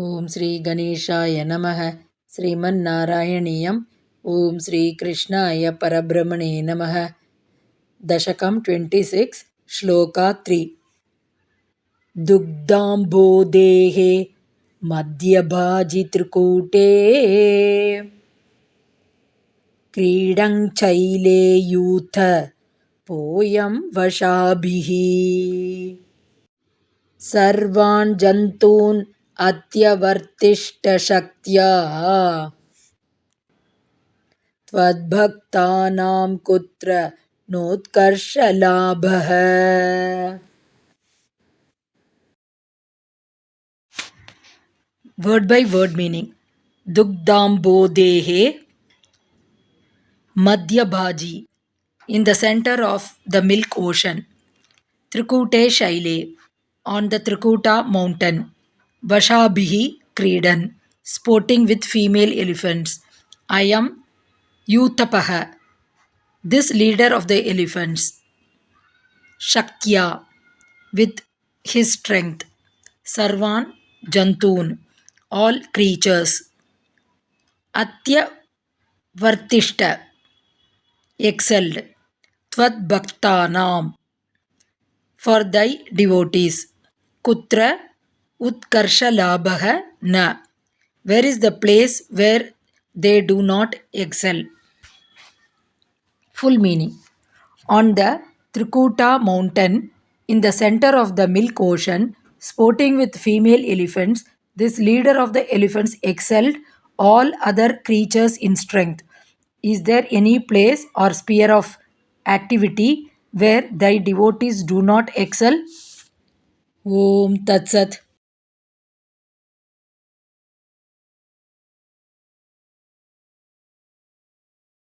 ಓಂ ಶ್ರೀ ಗಣೇಶಾಯ ನಮಃ. ಶ್ರೀಮನ್ನಾರಾಯಣೀಯಂ. ಓಂ ಶ್ರೀ ಕೃಷ್ಣಾಯ ಪರಬ್ರಹ್ಮಣೇ ನಮಃ. ದಶಕಂ 26, ಶ್ಲೋಕ 3. ದುಗ್ಧಾಂಬೋಧೇಃ ಮಧ್ಯಭಾಜಿ ತ್ರಿಕೂಟೇ ಕ್ರೀಡಂಚೈಲೇ ಯೂಥ ಪೋಯಂ ವಶಾಭಿಃ ಸರ್ವಾನ್ ಜಂತೂನ್ ಅತ್ಯವರ್ತಿಷ್ಠಶಕ್ತ್ಯಾ ತ್ವದ್ಭಕ್ತಾನಾಂ ಕುತ್ರ ನೋತ್ಕರ್ಷಲಾಭಃ. Word by word meaning. Dugdhambodehe Madhyabhaji, in the center of the milk ocean. Trikute Shaile, on the Trikuta mountain. Vashabhihi Kridan, sporting with female elephants. I am Yutapaha, this leader of the elephants. Shaktya, with his strength. Sarvan Jantun, all creatures. Atya Vartishta, excelled. Tvad Bhaktanam, for thy devotees. Kutra Utkarsha Labhaha Na, where is the place where they do not excel? Full meaning. On the Trikuta mountain, in the center of the milk ocean, sporting with female elephants, this leader of the elephants excelled all other creatures in strength. Is there any place or sphere of activity where thy devotees do not excel? Om Tat Sat.